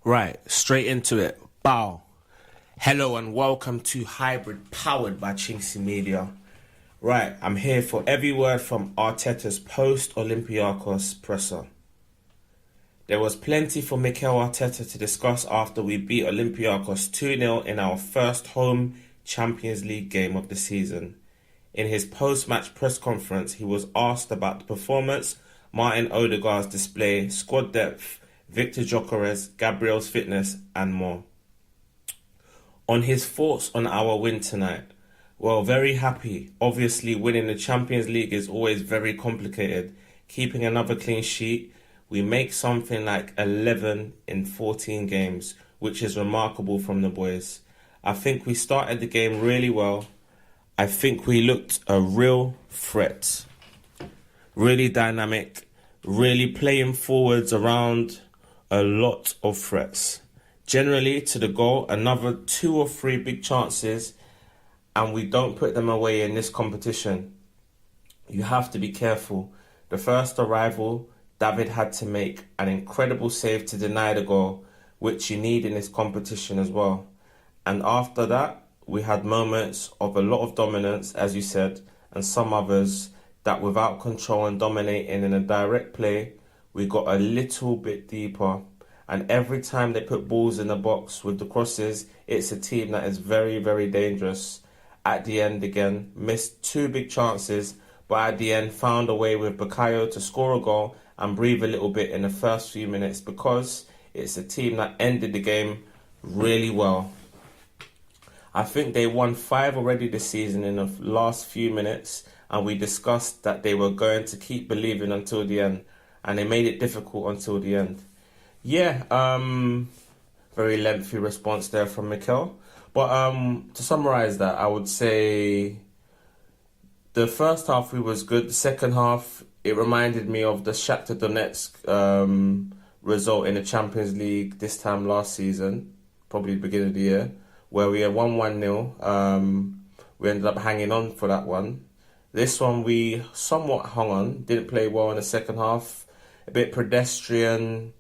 Right, straight into it. Bow. Hello and welcome to Hybrid powered by chinkseyMEDIA. Right, I'm here for every word from Arteta's post-Olympiacos presser. There was plenty for Mikel Arteta to discuss after we beat Olympiacos 2-0 in our first home Champions League game of the season. In his post-match press conference, he was asked about the performance, Martin Odegaard's display, squad depth, Viktor Gyokeres, Gabriel's fitness, and more. On his thoughts on our win tonight, well, very happy. Obviously, winning the Champions League is always very complicated. Keeping another clean sheet, we make something like 11 in 14 games, which is remarkable from the boys. I think we started the game really well. I think we looked a real threat. Really dynamic, really playing forwards around a lot of threats. Generally, to the goal, another 2 or 3 big chances, and we don't put them away in this competition. You have to be careful. The first arrival, David had to make an incredible save to deny the goal, which you need in this competition as well. And after that, we had moments of a lot of dominance, as you said, and some others that without control and dominating in a direct play, we got a little bit deeper. And every time they put balls in the box with the crosses, it's a team that is very, very dangerous. At the end again, missed 2 big chances, but at the end found a way with Bukayo to score a goal and breathe a little bit in the first few minutes because it's a team that ended the game really well. I think they won 5 already this season in the last few minutes, and we discussed that they were going to keep believing until the end, and they made it difficult until the end. Yeah, very lengthy response there from Mikel. But to summarise that, I would say the first half we was good. The second half, it reminded me of the Shakhtar Donetsk result in the Champions League this time last season, probably the beginning of the year, where we had won 1-0. We ended up hanging on for that one. This one we somewhat hung on, didn't play well in the second half, a bit pedestrian,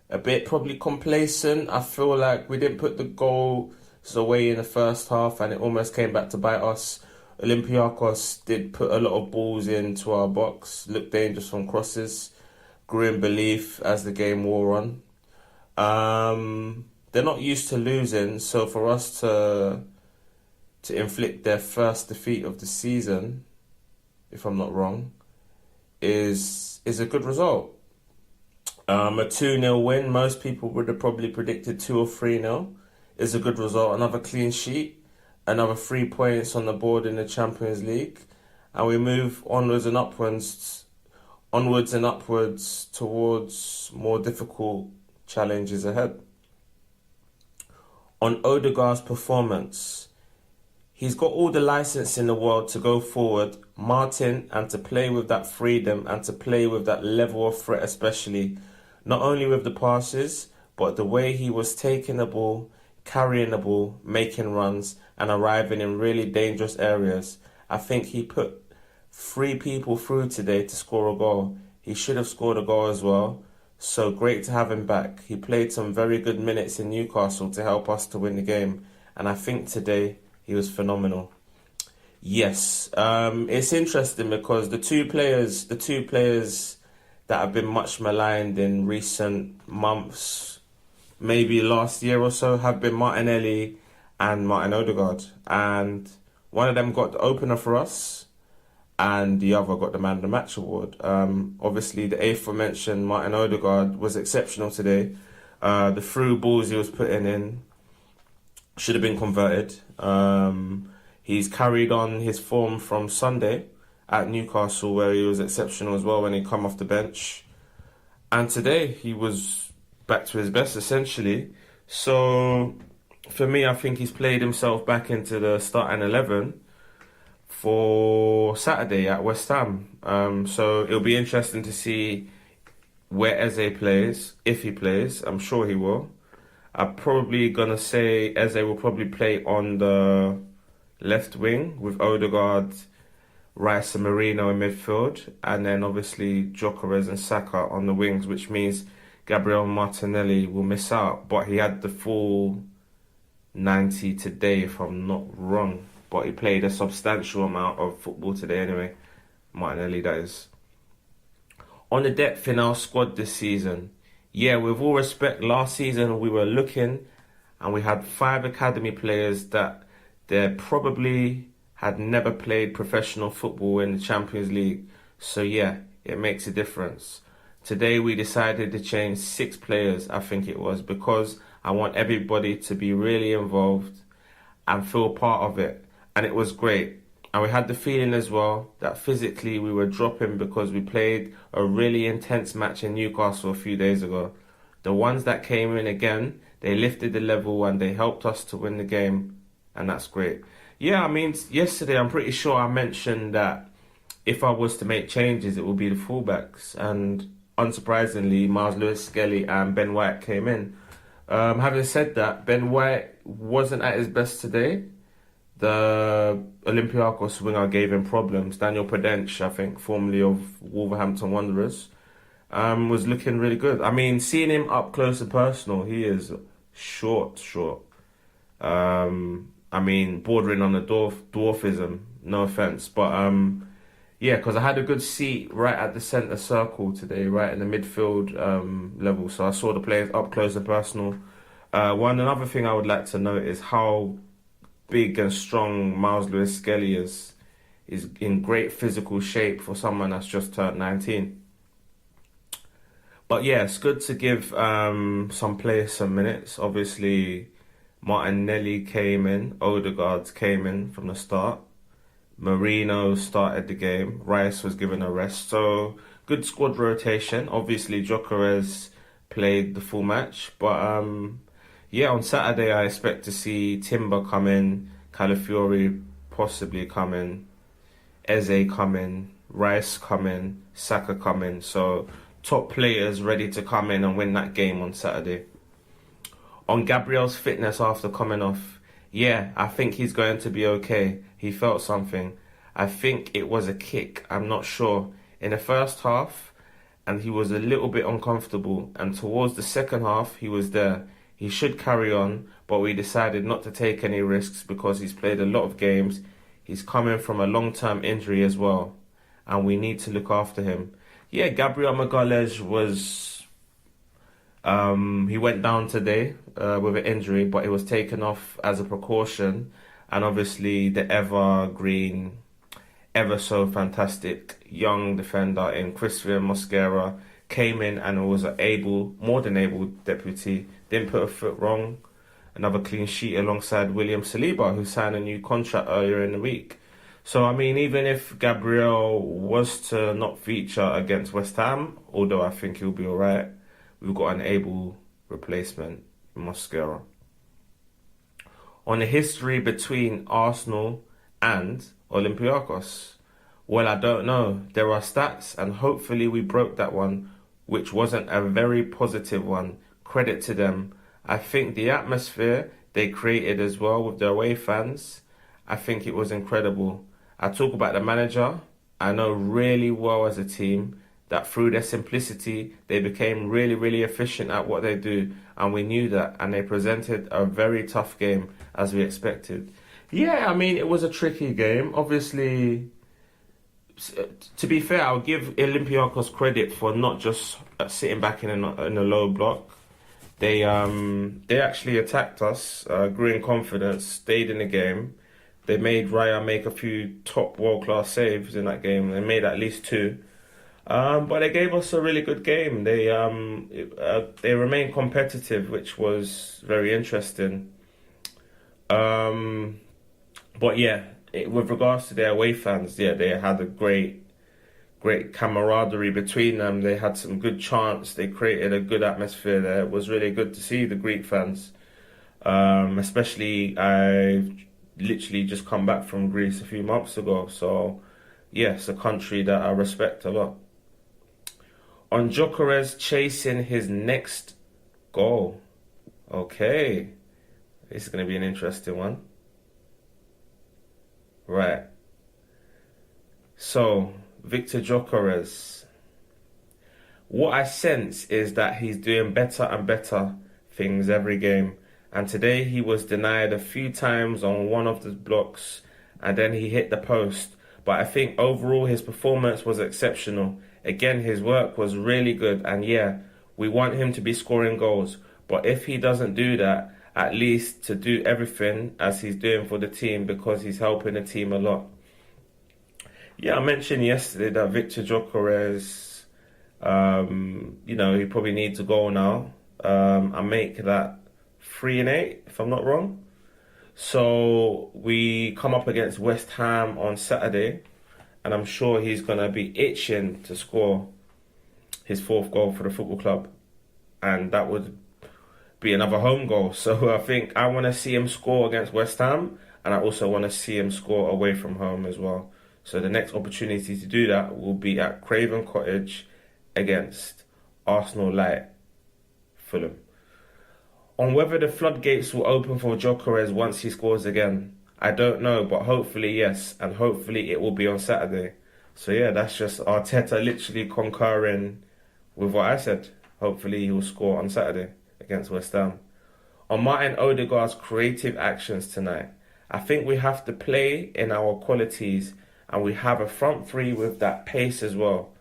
a bit probably complacent. I feel like we didn't put the goals away in the first half and it almost came back to bite us. Olympiacos did put a lot of balls into our box, looked dangerous from crosses, grew in belief as the game wore on. They're not used to losing, so for us to inflict their first defeat of the season, if I'm not wrong, is a good result. A 2-0 win, most people would have probably predicted 2 or 3-0, is a good result. Another clean sheet, another 3 points on the board in the Champions League, and we move onwards and upwards towards more difficult challenges ahead. On Odegaard's performance, he's got all the license in the world to go forward, Martin, and to play with that freedom and to play with that level of threat, especially not only with the passes, but the way he was taking the ball, carrying the ball, making runs, and arriving in really dangerous areas. I think he put 3 people through today to score a goal. He should have scored a goal as well. So great to have him back. He played some very good minutes in Newcastle to help us to win the game. And I think today he was phenomenal. Yes, it's interesting because the two players that have been much maligned in recent months, maybe last year or so, have been Martinelli and Martin Odegaard. And one of them got the opener for us, and the other got the Man of the Match award. Obviously, the aforementioned Martin Odegaard was exceptional today. The through balls he was putting in should have been converted. He's carried on his form from Sunday at Newcastle, where he was exceptional as well when he come off the bench. And today, he was back to his best, essentially. So, for me, I think he's played himself back into the starting 11 for Saturday at West Ham. So, it'll be interesting to see where Eze plays, if he plays. I'm sure he will. I'm probably going to say Eze will probably play on the left wing with Odegaard, Rice and Marino in midfield, and then obviously Gyokeres and Saka on the wings, which means Gabriel Martinelli will miss out, but he had the full 90 today, if I'm not wrong. But he played a substantial amount of football today anyway. Martinelli, that is. On the depth in our squad this season, yeah, with all respect, last season we were looking and we had 5 academy players that they probably had never played professional football in the Champions League. So yeah, it makes a difference. Today we decided to change 6 players, I think it was, because I want everybody to be really involved and feel part of it. And it was great. And we had the feeling as well that physically we were dropping because we played a really intense match in Newcastle a few days ago. The ones that came in again, they lifted the level and they helped us to win the game. And that's great. Yeah, I mean, yesterday I'm pretty sure I mentioned that if I was to make changes, it would be the fullbacks. And unsurprisingly, Myles, Lewis-Skelly and Ben White came in. Having said that, Ben White wasn't at his best today. The Olympiacos winger gave him problems. Daniel Prudence, I think, formerly of Wolverhampton Wanderers, was looking really good. I mean, seeing him up close and personal, he is short. I mean, bordering on the dwarfism, no offense. But yeah, because I had a good seat right at the centre circle today, right in the midfield level. So I saw the players up close and personal. Another thing I would like to note is how big and strong Myles Lewis-Skelly is in great physical shape for someone that's just turned 19. But yeah, it's good to give some players some minutes. Obviously, Martinelli came in, Odegaard came in from the start. Marino started the game. Rice was given a rest. So good squad rotation. Obviously, Gyokeres played the full match, but yeah, on Saturday I expect to see Timber come in, Calafiori possibly come in, Eze come in, Rice come in, Saka come in. So top players ready to come in and win that game on Saturday. On Gabriel's fitness after coming off, yeah, I think he's going to be okay. He felt something. I think it was a kick, I'm not sure, in the first half, and he was a little bit uncomfortable. And towards the second half, he was there. He should carry on, but we decided not to take any risks because he's played a lot of games. He's coming from a long-term injury as well, and we need to look after him. Yeah, Gabriel Magalhaes was... he went down today with an injury, but it was taken off as a precaution. And obviously the evergreen, ever so fantastic young defender in Christian Mosquera came in and was more than able deputy. Didn't put a foot wrong. Another clean sheet alongside William Saliba, who signed a new contract earlier in the week. So, I mean, even if Gabriel was to not feature against West Ham, although I think he'll be all right, we've got an able replacement in Mosquera. On the history between Arsenal and Olympiacos, well, I don't know. There are stats, and hopefully we broke that one, which wasn't a very positive one. Credit to them. I think the atmosphere they created as well with their away fans, I think it was incredible. I talk about the manager. I know really well as a team that through their simplicity, they became really, really efficient at what they do. And we knew that. And they presented a very tough game as we expected. Yeah, I mean, it was a tricky game. Obviously, to be fair, I'll give Olympiacos credit for not just sitting back in a low block. They actually attacked us, grew in confidence, stayed in the game. They made Raya make a few top world-class saves in that game. They made at least 2. But they gave us a really good game. They remained competitive, which was very interesting. But yeah, with regards to their away fans, yeah, they had a great camaraderie between them. They had some good chants. They created a good atmosphere there. It was really good to see the Greek fans. Especially, I've literally just come back from Greece a few months ago. So, yes, a country that I respect a lot. On Gyokeres chasing his next goal. Okay. This is going to be an interesting one. Right. So, Viktor Gyokeres. what I sense is that he's doing better and better things every game. And today he was denied a few times on one of the blocks and then he hit the post. But I think overall his performance was exceptional. Again, his work was really good. And yeah, we want him to be scoring goals. But if he doesn't do that, at least to do everything as he's doing for the team, because he's helping the team a lot. Yeah, I mentioned yesterday that Viktor Gyokeres, he probably needs a goal now. I make that 3-8, if I'm not wrong. So we come up against West Ham on Saturday, and I'm sure he's going to be itching to score his 4th goal for the football club. And that would be another home goal. So I think I want to see him score against West Ham, and I also want to see him score away from home as well. So the next opportunity to do that will be at Craven Cottage against Arsenal Light Fulham. On whether the floodgates will open for Gyokeres once he scores again, I don't know, but hopefully yes, and hopefully it will be on Saturday. So yeah, that's just Arteta literally concurring with what I said. Hopefully he will score on Saturday against West Ham. On Martin Odegaard's creative actions tonight, I think we have to play in our qualities, and we have a front three with that pace as well,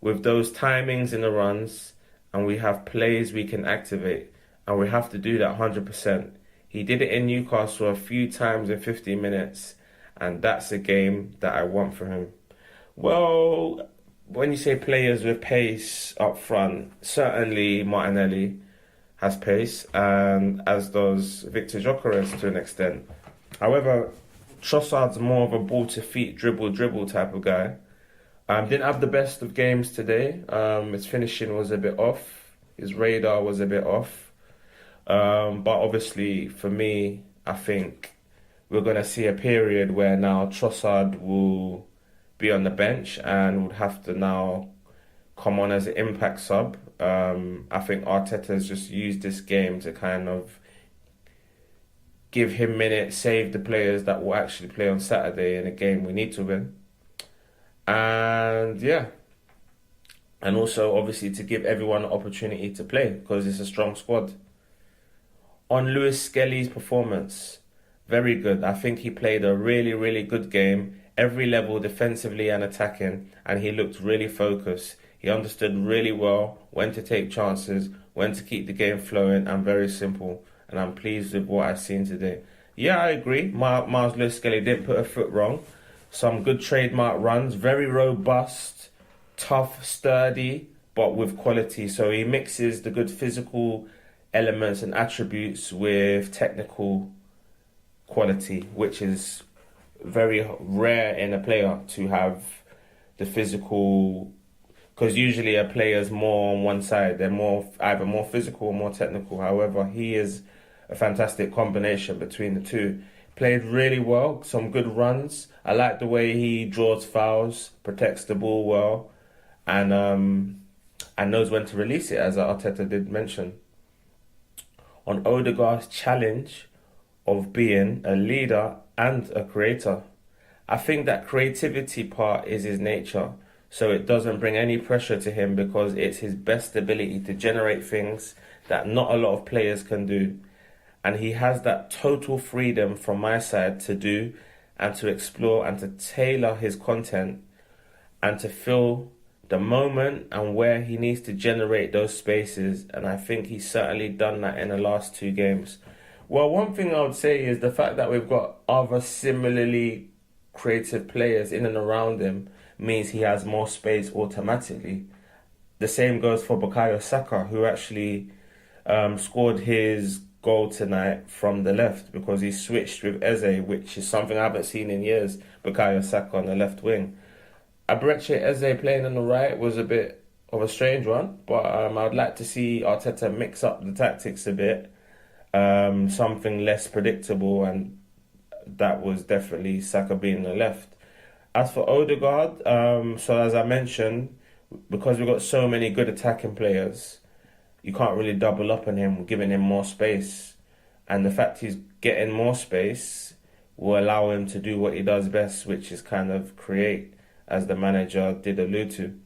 with those timings in the runs, and we have plays we can activate, and we have to do that 100%. He did it in Newcastle a few times in 15 minutes, and that's a game that I want for him. Well, when you say players with pace up front, certainly Martinelli has pace, and as does Viktor Gyokeres to an extent. However, Trossard's more of a ball-to-feet, dribble type of guy. Didn't have the best of games today. His finishing was a bit off. His radar was a bit off. But obviously, for me, I think we're going to see a period where now Trossard will be on the bench and would have to now come on as an impact sub. I think Arteta has just used this game to kind of give him minutes, save the players that will actually play on Saturday in a game we need to win. And yeah, and also obviously to give everyone an opportunity to play because it's a strong squad. On Lewis-Skelly's performance, very good. I think he played a really good game, every level defensively and attacking, and he looked really focused. He understood really well when to take chances, when to keep the game flowing, and very simple. And I'm pleased with what I've seen today. Yeah, I agree. Myles Lewis-Skelly didn't put a foot wrong. Some good trademark runs, very robust, tough, sturdy, but with quality. So he mixes the good physical elements and attributes with technical quality, which is very rare in a player to have the physical. Because usually a player is more on one side. They're either more physical or more technical. However, he is a fantastic combination between the two. Played really well, some good runs. I like the way he draws fouls, protects the ball well, and knows when to release it, as Arteta did mention. On Odegaard's challenge of being a leader and a creator, I think that creativity part is his nature. So it doesn't bring any pressure to him because it's his best ability to generate things that not a lot of players can do. And he has that total freedom from my side to do and to explore and to tailor his content and to fill the moment and where he needs to generate those spaces. And I think he's certainly done that in the last 2 games. Well, one thing I would say is the fact that we've got other similarly creative players in and around him means he has more space automatically. The same goes for Bukayo Saka, who actually scored his goal tonight from the left because he switched with Eze, which is something I haven't seen in years. Bukayo Saka on the left wing. Abreche Eze playing on the right was a bit of a strange one, but I'd like to see Arteta mix up the tactics a bit, something less predictable, and that was definitely Saka being on the left. As for Odegaard, so as I mentioned, because we've got so many good attacking players, you can't really double up on him, giving him more space. And the fact he's getting more space will allow him to do what he does best, which is kind of create, as the manager did allude to.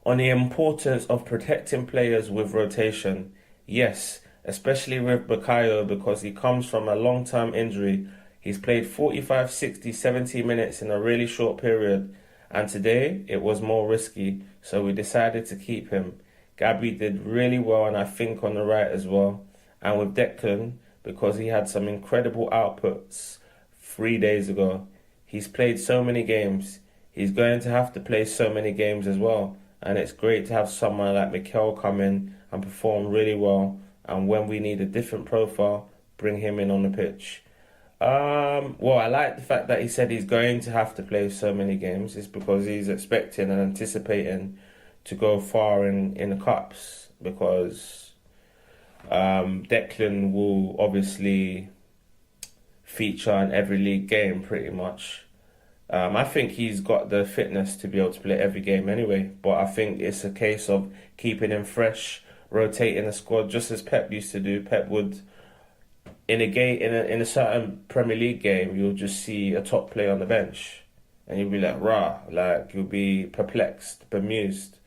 On the importance of protecting players with rotation. Yes, especially with Bukayo because he comes from a long-term injury. He's played 45, 60, 70 minutes in a really short period. And today, it was more risky, so we decided to keep him. Gabby did really well, and I think on the right as well. And with Declan, because he had some incredible outputs 3 days ago. He's played so many games. He's going to have to play so many games as well. And it's great to have someone like Mikel come in and perform really well. And when we need a different profile, bring him in on the pitch. Well, I like the fact that he said he's going to have to play so many games. It's because he's expecting and anticipating to go far in the cups. Because Declan will obviously feature in every league game pretty much. I think he's got the fitness to be able to play every game anyway, but I think it's a case of keeping him fresh, rotating the squad just as Pep used to do. Pep would, in a certain Premier League game, you'll just see a top player on the bench and you'll be like, rah, like you'll be perplexed, bemused,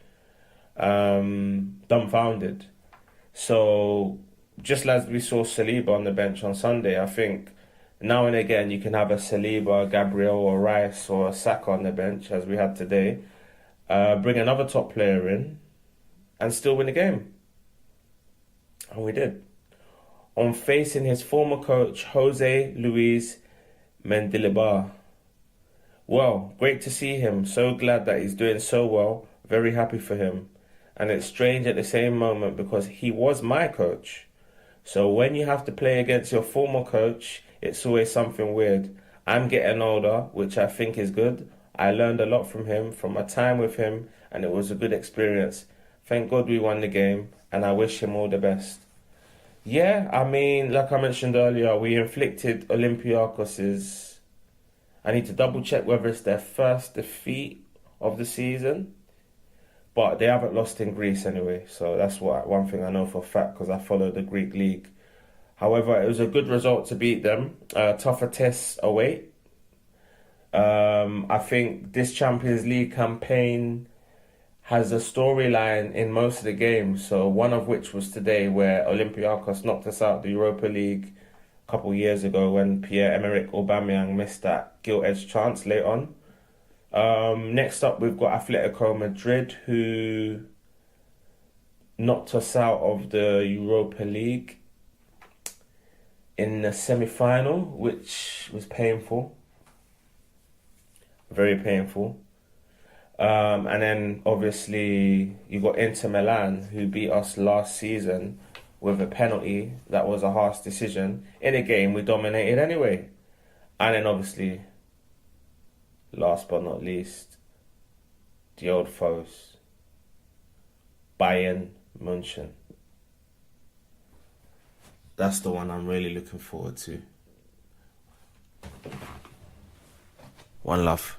dumbfounded. So just as we saw Saliba on the bench on Sunday, I think now and again you can have a Saliba, Gabriel or Rice or a Saka on the bench as we had today. Bring another top player in and still win the game. And we did. On facing his former coach, Jose Luis Mendilibar. Well, great to see him. So glad that he's doing so well. Very happy for him. And it's strange at the same moment because he was my coach. So when you have to play against your former coach, it's always something weird. I'm getting older, which I think is good. I learned a lot from him, from my time with him, and it was a good experience. Thank God we won the game, and I wish him all the best. Yeah, I mean, like I mentioned earlier, we inflicted Olympiacos'... I need to double check whether it's their first defeat of the season. But they haven't lost in Greece anyway, so that's one thing I know for a fact because I follow the Greek league. However, it was a good result to beat them. Tougher tests await. I think this Champions League campaign has a storyline in most of the games. So one of which was today where Olympiacos knocked us out the Europa League a couple of years ago when Pierre-Emerick Aubameyang missed that gilt-edged chance late on. Next up, we've got Atletico Madrid, who knocked us out of the Europa League in the semi-final, which was painful. Very painful. And then, obviously, you got Inter Milan, who beat us last season with a penalty that was a harsh decision. In a game we dominated anyway. And then, obviously, last but not least, the old foes, Bayern München. That's the one I'm really looking forward to. One love.